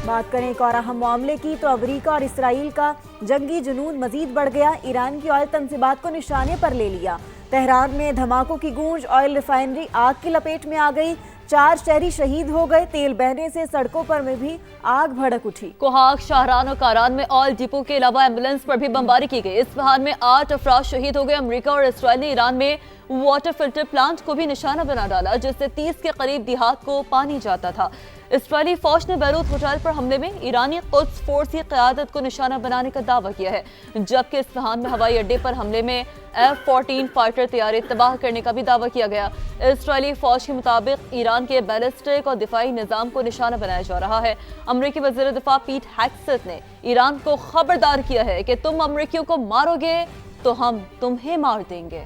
بات کریں ایک اور اہم معاملے کی تو امریکہ اور اسرائیل کا جنگی جنون مزید بڑھ گیا۔ ایران کی آئل تنصیبات کو نشانے پر لے لیا۔ تہران میں دھماکوں کی گونج، آئل ریفائنری آگ کی لپیٹ میں آ گئی، 4 شہری شہید ہو گئے، تیل بہنے سے سڑکوں پر میں بھی آگ بھڑک اٹھی۔ کوہاگ، شاہران اور کاران میں آئل ڈپو کے علاوہ ایمبولینس پر بھی بمباری کی گئی۔ اصفہان میں 8 افراد شہید ہو گئے۔ امریکہ اور اسرائیل نے ایران میں واٹر فلٹر پلانٹ کو بھی نشانہ بنا ڈالا، جس سے 30 کے قریب دیہات کو پانی جاتا تھا۔ اسرائیلی فوج نے بیروت ہوٹل پر حملے میں ایرانی قدس فورس کی قیادت کو نشانہ بنانے کا دعویٰ کیا ہے، جبکہ اصفہان میں ہوائی اڈے پر حملے میں F-14 فائٹر طیارے تباہ کرنے کا بھی دعویٰ کیا گیا۔ اسرائیلی فوج کے مطابق ایران کے بیلسٹک اور دفاعی نظام کو نشانہ بنایا جا رہا ہے۔ امریکی وزیر دفاع پیٹ ہیگسیت نے ایران کو خبردار کیا ہے کہ تم امریکیوں کو مارو گے تو ہم تمہیں مار دیں گے۔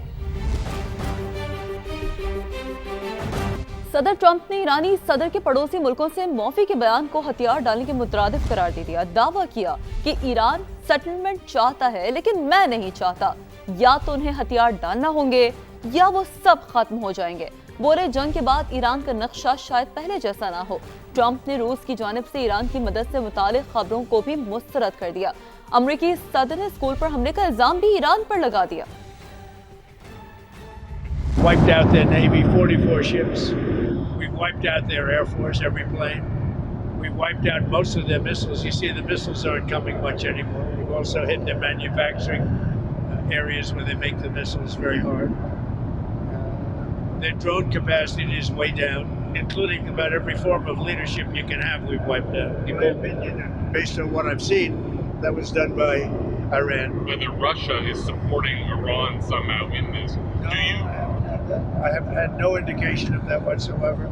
صدر ٹرمپ نے ایرانی صدر کے پڑوسی ملکوں سے موفی کے بیان کو ہتھیار ڈالنے کے مترادف قرار دے دیا۔ دعویٰ کیا کہ ایران سیٹلمنٹ چاہتا ہے لیکن میں نہیں چاہتا، یا تو انہیں ہتھیار ڈالنا ہوں گے یا وہ سب ختم ہو جائیں گے۔ بولے جنگ کے بعد ایران کا نقشہ شاید پہلے جیسا نہ ہو۔ ٹرمپ نے روس کی جانب سے ایران کی مدد سے متعلق خبروں کو بھی مسترد کر دیا۔ امریکی صدر نے اسکول پر حملے کا الزام بھی ایران پر لگا دیا۔ Wiped out their Navy, 44 ships. We've wiped out their Air Force, every plane. We've wiped out most of their missiles. You see, the missiles aren't coming much anymore. We've also hit their manufacturing areas where they make the missiles very hard. Their drone capacity is way down, including about every form of leadership you can have, we've wiped out. In my opinion, and based on what I've seen, that was done by Iran. Whether Russia is supporting Iran somehow in this. Do you? I have had no indication of that whatsoever.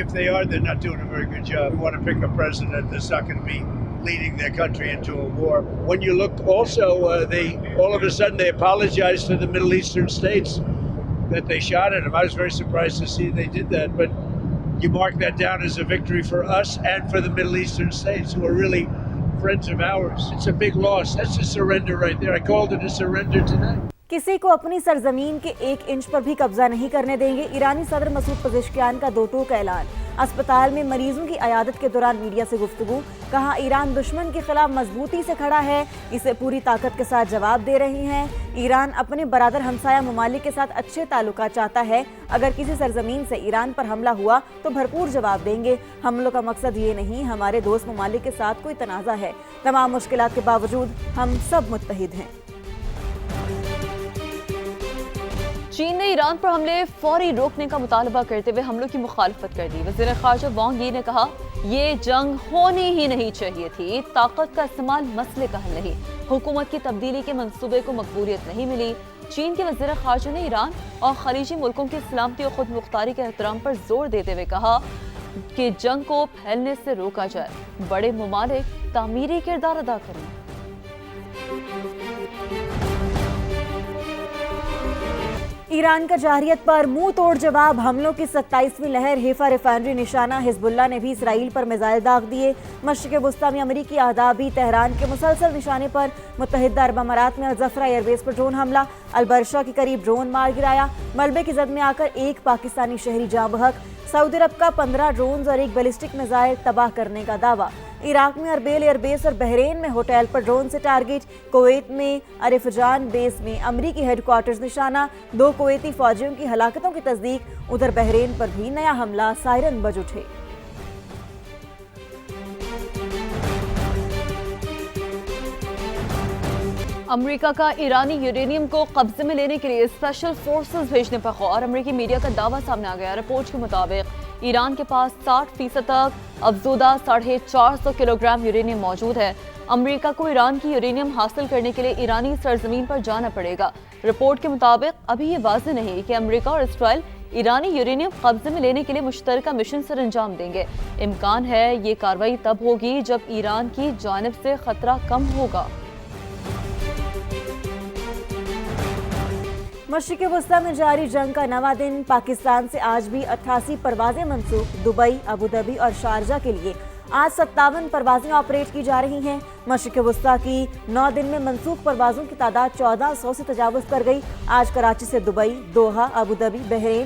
If they are, they're not doing a very good job. We want to pick a president that's not going to be leading their country into a war. When you look also, they all of a sudden they apologized to the Middle Eastern states that they shot at him. I was very surprised to see they did that, but you mark that down as a victory for us and for the Middle Eastern states who are really friends of ours. It's a big loss. That's a surrender right there. I called it a surrender tonight. کسی کو اپنی سرزمین کے 1 inch پر بھی قبضہ نہیں کرنے دیں گے۔ ایرانی صدر مسعود پزشکیان کا 2 ٹوک اعلان۔ اسپتال میں مریضوں کی عیادت کے دوران میڈیا سے گفتگو، کہا ایران دشمن کے خلاف مضبوطی سے کھڑا ہے، اسے پوری طاقت کے ساتھ جواب دے رہی ہیں۔ ایران اپنے برادر ہمسایہ ممالک کے ساتھ اچھے تعلقات چاہتا ہے، اگر کسی سرزمین سے ایران پر حملہ ہوا تو بھرپور جواب دیں گے۔ حملوں کا مقصد یہ نہیں، ہمارے دوست ممالک کے ساتھ کوئی تنازع ہے، تمام مشکلات کے باوجود ہم سب متحد ہیں۔ چین نے ایران پر حملے فوری روکنے کا مطالبہ کرتے ہوئے حملوں کی مخالفت کر دی۔ وزیر خارجہ وانگ یی نے کہا یہ جنگ ہونی ہی نہیں چاہیے تھی، طاقت کا استعمال مسئلے کا حل نہیں، حکومت کی تبدیلی کے منصوبے کو مقبولیت نہیں ملی۔ چین کے وزیر خارجہ نے ایران اور خلیجی ملکوں کی سلامتی اور خود مختاری کے احترام پر زور دیتے ہوئے کہا کہ جنگ کو پھیلنے سے روکا جائے، بڑے ممالک تعمیری کردار ادا کریں۔ ایران کا جارحیت پر منہ توڑ جواب، حملوں کی 27ویں لہر، حیفا ریفائنری نشانہ، حزب اللہ نے بھی اسرائیل پر میزائل داغ دیے۔ مشرق وسطی میں امریکی اہداف بھی تہران کے مسلسل نشانے پر، متحدہ عرب امارات میں الزفرہ ایئر بیس پر ڈرون حملہ، البرشا کے قریب ڈرون مار گرایا، ملبے کی زد میں آ کر 1 پاکستانی شہری جاں بحق، سعودی عرب کا 15 ڈرونز اور 1 بیلسٹک میزائل تباہ کرنے کا دعویٰ، عراق میں اربیل ایئر بیس اور بحرین میں ہوٹل پر ڈرون سے ٹارگٹ، کویت میں عرفجان بیس میں امریکی ہیڈ کوارٹرز نشانہ، 2 کویتی فوجیوں کی ہلاکتوں کی تصدیق، ادھر بحرین پر بھی نیا حملہ، سائرن بج اٹھے۔ امریکہ کا ایرانی یورینیم کو قبضے میں لینے کے لیے اسپیشل فورسز بھیجنے پر غور، امریکی میڈیا کا دعویٰ سامنے آ گیا۔ رپورٹ کے مطابق ایران کے پاس 60% تک افزودہ 450 کلو گرام یورینیم موجود ہے۔ امریکہ کو ایران کی یورینیم حاصل کرنے کے لیے ایرانی سرزمین پر جانا پڑے گا۔ رپورٹ کے مطابق ابھی یہ واضح نہیں کہ امریکہ اور اسرائیل ایرانی یورینیم قبضے میں لینے کے لیے مشترکہ مشن سر انجام دیں گے۔ امکان ہے یہ کارروائی تب ہوگی جب ایران کی جانب سے خطرہ کم ہوگا۔ مشرق وسطی میں جاری جنگ کا 9واں دن، پاکستان سے آج بھی 88 پروازیں منسوخ، دبئی، ابوظہبی اور شارجہ کے لیے آج 57 پروازیں آپریٹ کی جا رہی ہیں۔ مشرق وسطی کی 9 دن میں منسوخ پروازوں کی تعداد 1400 سے تجاوز کر گئی۔ آج کراچی سے دبئی، دوحہ، ابوظہبی، بحرین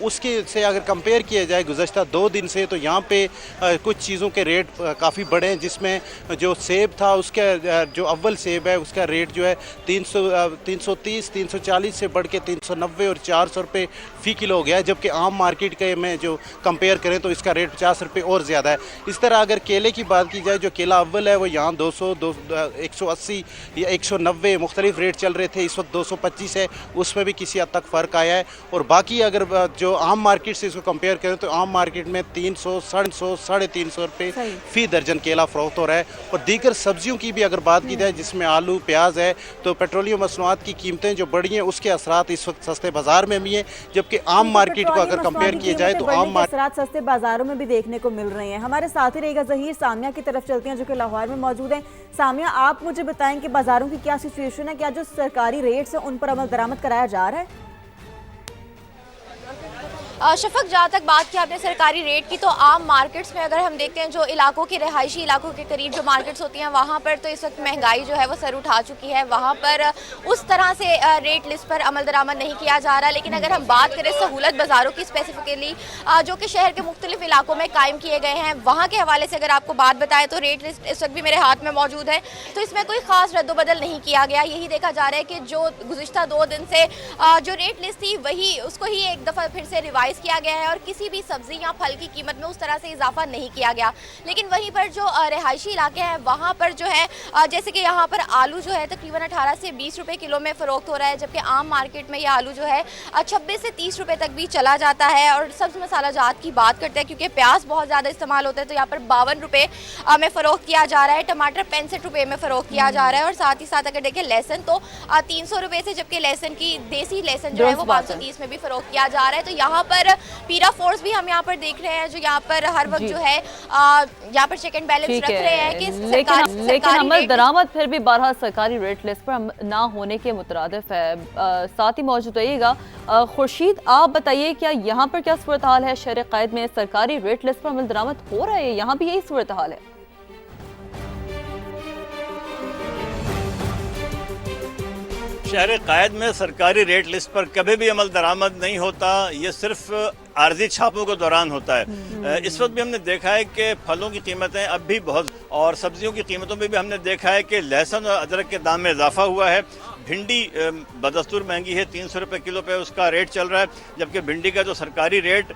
اس کے سے اگر کمپیئر کیا جائے گزشتہ 2 دن سے, تو یہاں پہ کچھ چیزوں کے ریٹ کافی بڑے ہیں, جس میں جو سیب تھا اس کا جو اول سیب ہے اس کا ریٹ جو ہے 330 340 سے بڑھ کے 390 اور 400 روپے فی کلو ہو گیا ہے, جبکہ عام مارکیٹ کے میں جو کمپیئر کریں تو اس کا ریٹ 50 روپے اور زیادہ ہے. اس طرح اگر کیلے کی بات کی جائے, جو کیلا اول ہے وہ یہاں 200 180 یا 190 مختلف ریٹ چل رہے تھے, اس وقت 225 ہے, اس میں بھی کسی حد تک فرق آیا ہے. اور باقی اگر جو عام مارکیٹ سے اس کو کمپیئر کریں تو عام مارکیٹ میں 300 350 350 روپے فی درجن کیلا فروخت ہو رہا ہے. اور دیگر سبزیوں کی بھی اگر بات کی جائے جس میں آلو پیاز ہے, تو پیٹرولیم مصنوعات کی قیمتیں جو بڑھی ہیں اس کے اثرات اس وقت سستے بازار میں بھی ہیں, جبکہ عام مارکیٹ کو اگر کمپیئر کیا جائے تو عام اثرات سستے بازاروں میں بھی دیکھنے کو مل رہے ہیں. ہمارے ساتھی رہے گا ظہیر, سامیہ کی طرف چلتے ہیں جو کہ لاہور میں موجود ہیں. سامیہ, آپ مجھے بتائیں کہ بازاروں کی کیا سچویشن ہے, کیا جو سرکاری ریٹس ہیں ان پر عمل درآمد کرایا جا رہا ہے؟ شفق, جہاں تک بات کی آپ نے سرکاری ریٹ کی, تو عام مارکیٹس میں اگر ہم دیکھتے ہیں جو علاقوں کی رہائشی علاقوں کے قریب جو مارکیٹس ہوتی ہیں وہاں پر تو اس وقت مہنگائی جو ہے وہ سر اٹھا چکی ہے, وہاں پر اس طرح سے ریٹ لسٹ پر عمل درآمد نہیں کیا جا رہا. لیکن اگر ہم بات کریں سہولت بازاروں کی اسپیسیفکلی جو کہ شہر کے مختلف علاقوں میں قائم کیے گئے ہیں, وہاں کے حوالے سے اگر آپ کو بات بتائیں تو ریٹ لسٹ اس وقت بھی میرے ہاتھ میں موجود ہے, تو اس میں کوئی خاص رد و بدل نہیں کیا گیا. یہی دیکھا جا رہا ہے کہ جو گزشتہ 2 دن سے جو ریٹ لسٹ تھی وہی اس کو ہی ایک دفعہ پھر سے ریوائز کیا گیا ہے, اور کسی بھی سبزی یا پھل کی قیمت میں اس طرح سے اضافہ نہیں کیا گیا. لیکن وہیں پر جو رہائشی علاقے ہیں وہاں پر جو ہے جیسے کہ یہاں پر آلو جو ہے تقریباً 18 سے 20 روپے کلو میں فروخت ہو رہا ہے, جبکہ عام مارکیٹ میں یہ آلو جو ہے 26 سے 30 روپے تک بھی چلا جاتا ہے. اور سبز مسالہ جات کی بات کرتے ہیں, کیونکہ پیاز بہت زیادہ استعمال ہوتا ہے, تو یہاں پر 52 روپے میں فروخت کیا جا رہا ہے, ٹماٹر 65 روپے میں فروخت کیا جا رہا ہے, اور ساتھ ہی ساتھ اگر دیکھیں لہسن تو 300 روپے سے, جبکہ لہسن کی دیسی لہسن جو ہے وہ 530 میں بھی فروخت کیا جا رہا ہے. تو یہاں پر پیرا فورس بھی ہم یہاں پر دیکھ رہے ہیں جو یہاں پر ہر وقت جو ہے یہاں پر چیک اینڈ بیلنس رکھ رہے ہیں کہ لیکن عمل درآمد پھر بھی بارہا سرکاری ریٹ لسٹ پر نہ ہونے کے مترادف ہے. ساتھ ہی موجود رہیے گا خورشید, آپ بتائیے کیا یہاں پر کیا صورتحال ہے؟ شہر قائد میں سرکاری ریٹ لسٹ پر عمل درآمد ہو رہا ہے, یہاں بھی یہی صورتحال ہے؟ شہر قائد میں سرکاری ریٹ لسٹ پر کبھی بھی عمل درآمد نہیں ہوتا, یہ صرف عارضی چھاپوں کے دوران ہوتا ہے. اس وقت بھی ہم نے دیکھا ہے کہ پھلوں کی قیمتیں اب بھی بہت, اور سبزیوں کی قیمتوں میں بھی ہم نے دیکھا ہے کہ لہسن اور ادرک کے دام میں اضافہ ہوا ہے. بھنڈی بدستور مہنگی ہے, 300 روپے کلو پہ اس کا ریٹ چل رہا ہے, جبکہ بھنڈی کا جو سرکاری ریٹ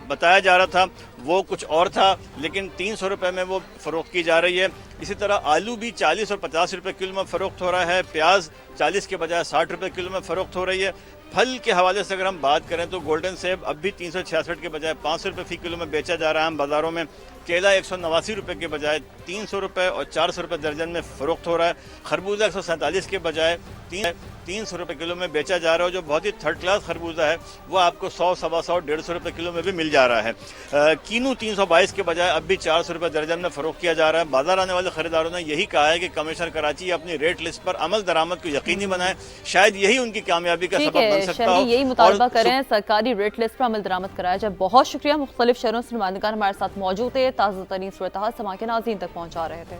بتایا جا رہا تھا وہ کچھ اور تھا, لیکن 300 روپے میں وہ فروخت کی جا رہی ہے. اسی طرح آلو بھی 40 اور 50 روپے کلو میں فروخت ہو رہا ہے, پیاز 40 کے بجائے 60 روپے کلو میں فروخت ہو رہی ہے. پھل کے حوالے سے اگر ہم بات کریں تو گولڈن سیب اب بھی 366 کے بجائے 500 روپے فی کلو میں بیچا جا رہا ہے بازاروں میں. کیلا 189 روپے کے بجائے 300 روپے اور 400 روپے درجن میں فروخت ہو رہا ہے. خربوزہ 147 کے بجائے 300 روپے کلو میں بیچا جا رہا ہے, جو بہت ہی تھرڈ کلاس خربوزہ ہے وہ آپ کو 100 سوا 100 150 روپے کلو میں بھی مل جا رہا ہے. کینو 322 کے بجائے اب بھی 400 روپے درجن میں فروخت کیا جا رہا ہے. بازار آنے والے خریداروں نے یہی کہا ہے کہ کمشنر کراچی اپنی ریٹ لسٹ پر عمل درآمد کو یقینی بنائے, شاید یہی ان کی کامیابی کا سبب بن سکتا ہو. یہی مطالبہ کریں سرکاری ریٹ لسٹ پر عمل درآمد کرایا جائے. بہت شکریہ, مختلف شہروں سے نمائندگان ہمارے ساتھ موجود تھے, تازہ ترین صورتحال سما کے ناظرین تک پہنچا رہے تھے.